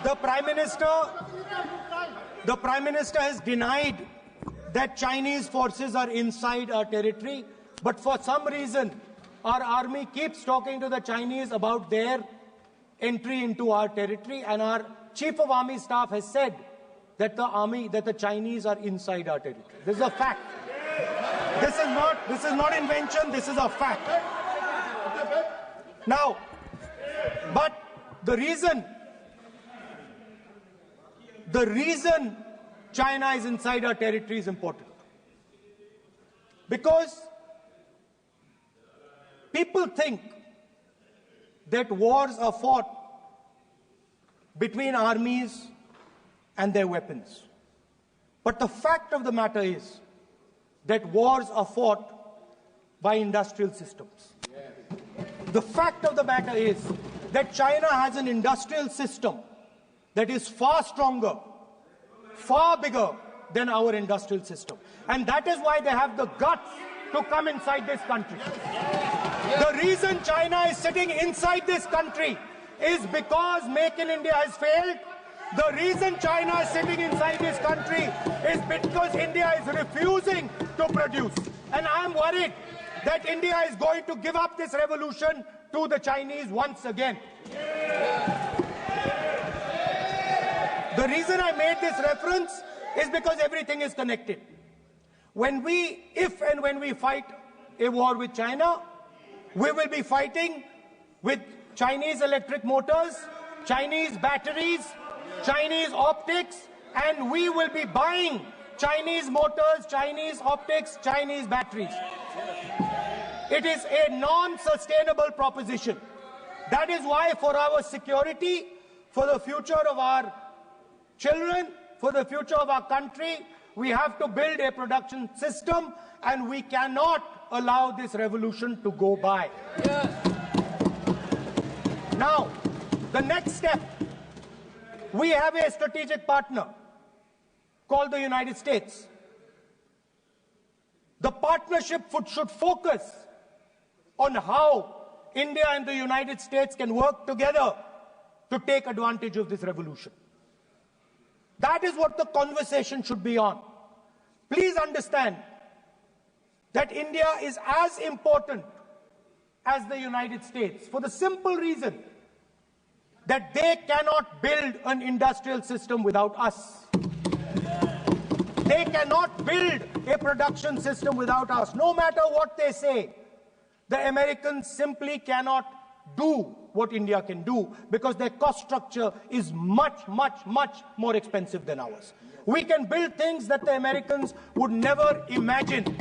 The Prime Minister has denied that Chinese forces are inside our territory, but for some reason, our army keeps talking to the Chinese about their entry into our territory, and our Chief of Army Staff has said that the Chinese are inside our territory. This is a fact. This is not invention, this is a fact. Now, but the reason China is inside our territory is important. Because people think that wars are fought between armies and their weapons. But the fact of the matter is that wars are fought by industrial systems. The fact of the matter is that China has an industrial system that is far stronger, far bigger than our industrial system. And that is why they have the guts to come inside this country. The reason China is sitting inside this country is because Make in India has failed. The reason China is sitting inside this country is because India is refusing to produce. And I'm worried that India is going to give up this revolution to the Chinese once again. The reason I made this reference is because everything is connected. If and when we fight a war with China, we will be fighting with Chinese electric motors, Chinese batteries, Chinese optics, and we will be buying Chinese motors, Chinese optics, Chinese batteries. It is a non-sustainable proposition. That is why for our security, for the future of our children, for the future of our country, we have to build a production system, and we cannot allow this revolution to go by. Yes. Now, the next step, we have a strategic partner called the United States. The partnership should focus on how India and the United States can work together to take advantage of this revolution. That is what the conversation should be on. Please understand that India is as important as the United States for the simple reason that they cannot build an industrial system without us. They cannot build a production system without us. No matter what they say, the Americans simply cannot do what India can do because their cost structure is much, much, much more expensive than ours. We can build things that the Americans would never imagine.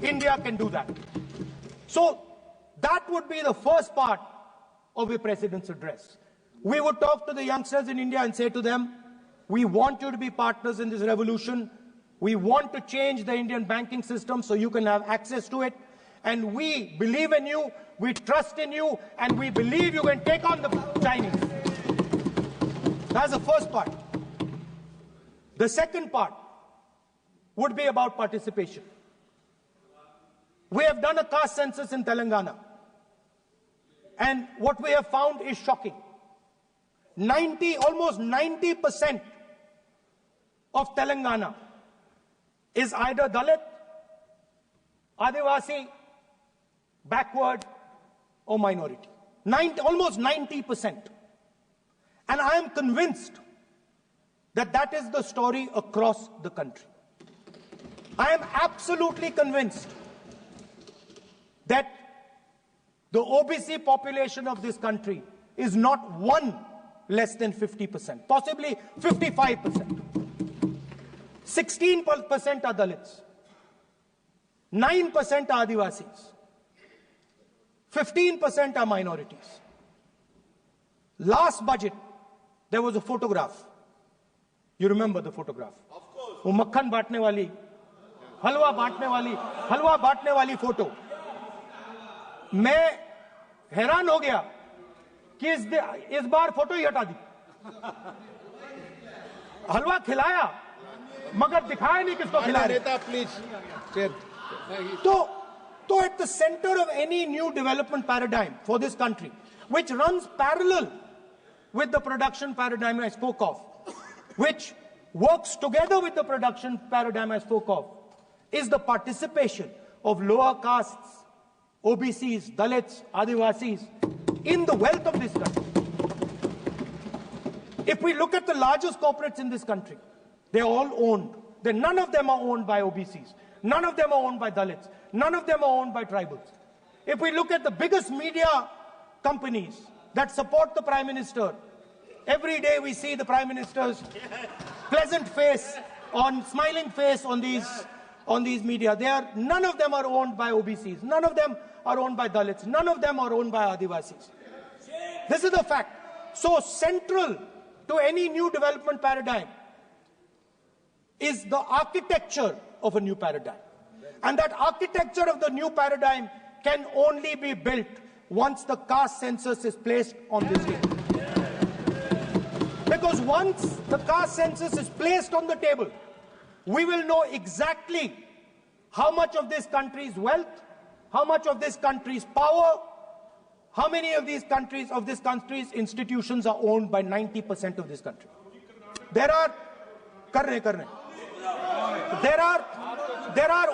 India can do that. So that would be the first part of a president's address. We would talk to the youngsters in India and say to them, we want you to be partners in this revolution. We want to change the Indian banking system so you can have access to it. And we believe in you, we trust in you, and we believe you can take on the Chinese. That's the first part. The second part would be about participation. We have done a caste census in Telangana, and what we have found is shocking. Almost 90% of Telangana is either Dalit, Adivasi, backward, or minority. Almost 90%. And I am convinced that that is the story across the country. I am absolutely convinced that the OBC population of this country is not one less than 50%, possibly 55%. 16% are Dalits, 9% are Adivasis, 15% are minorities. Last budget, there was a photograph. You remember the photograph? Of course. वो मक्खन बांटने वाली, हलवा बांटने वाली photo. मैं हैरान हो गया कि इस बार फोटो ही हटा दी. हलवा खिलाया मगर दिखाया नहीं किसको खिला रहे. तो at the center of any new development paradigm for this country, which runs parallel with the production paradigm I spoke of, which works together with the production paradigm I spoke of, is the participation of lower castes, OBCs, Dalits, Adivasis in the wealth of this country. If we look at the largest corporates in this country, they're all owned. None of them are owned by OBCs. None of them are owned by Dalits. None of them are owned by tribals. If we look at the biggest media companies that support the Prime Minister, every day we see the Prime Minister's pleasant face, smiling face on these media. None of them are owned by OBCs. None of them are owned by Dalits. None of them are owned by Adivasis. This is a fact. So central to any new development paradigm is the architecture of a new paradigm. And that architecture of the new paradigm can only be built once the caste census is placed on this table. Because once the caste census is placed on the table, we will know exactly how much of this country's wealth, how much of this country's power, how many of this country's institutions are owned by 90% of this country. There are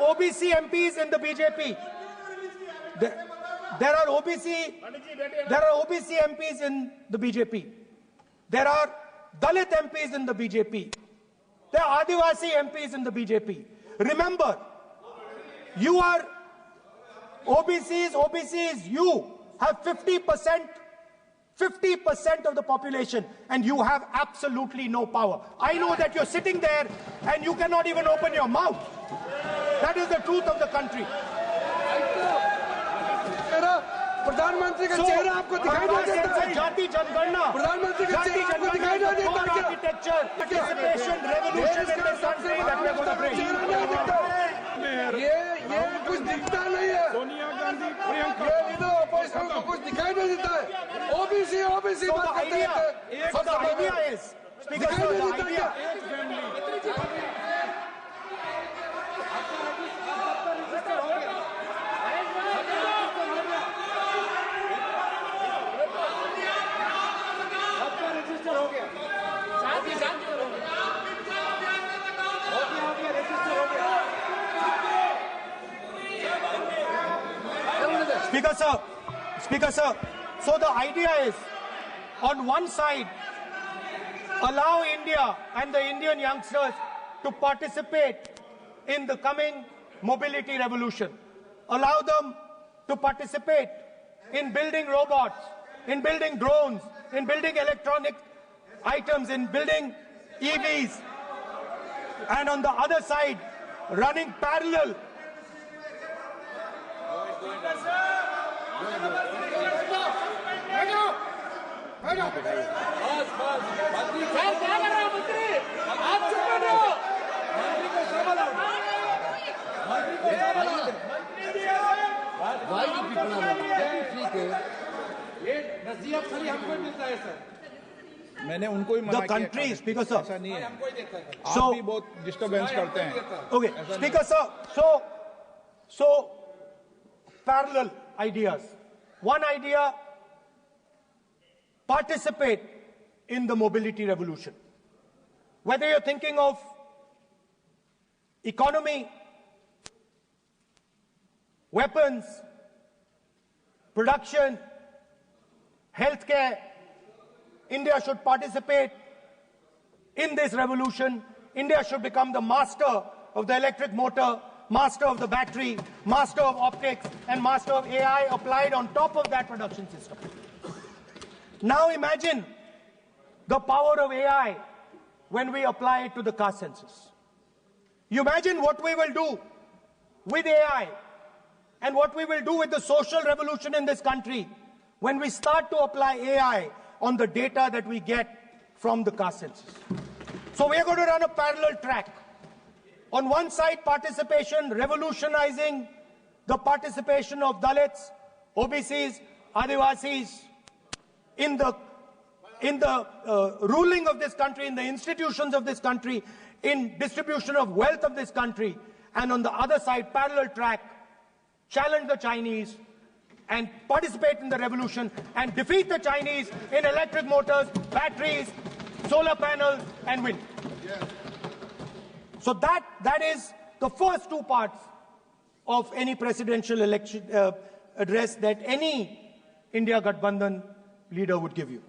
OBC MPs in the BJP. There are OBC MPs in the BJP. There are Dalit MPs in the BJP. There are Adivasi MPs in the BJP. Remember, you are OBCs, you have 50% of the population, and you have absolutely no power. I know that you're sitting there and you cannot even open your mouth. That is the truth of the country. प्रधानमंत्री का चेहरा आपको दिखाई नहीं देता है। जाति जनगणना, प्रधानमंत्री का चेहरा आपको दिखाई नहीं देता क्या? Architecture, participation, revolution in this country that we are going to bring. ये कुछ दिखता नहीं है। सोनिया गांधी, प्रियंका, ये तो अपोजिशन को कुछ दिखाई नहीं देता है। ओबीसी बात करते हैं। So the idea is, Speaker sir, the idea. Speaker sir, so the idea is, on one side, allow India and the Indian youngsters to participate in the coming mobility revolution. Allow them to participate in building robots, in building drones, in building electronic items, in building EVs. And on the other side, running parallel मैंने उनको ही मना the country, Speaker sir. ऐसा नहीं है। So, आप भी बहुत disturbance करते हैं। Okay, Speaker sir. So parallel ideas. One idea: participate in the mobility revolution. Whether you're thinking of economy, weapons, production, healthcare, India should participate in this revolution. India should become the master of the electric motor, master of the battery, master of optics, and master of AI applied on top of that production system. Now imagine the power of AI when we apply it to the caste census. You imagine what we will do with AI and what we will do with the social revolution in this country when we start to apply AI on the data that we get from the caste census. So we are going to run a parallel track. On one side, participation, revolutionizing the participation of Dalits, OBCs, Adivasis in the ruling of this country, in the institutions of this country, in distribution of wealth of this country. And on the other side, parallel track, challenge the Chinese, and participate in the revolution and defeat the Chinese in electric motors, batteries, solar panels, and wind. Yes. So that is the first two parts of any presidential election address that any India Gathbandhan leader would give you.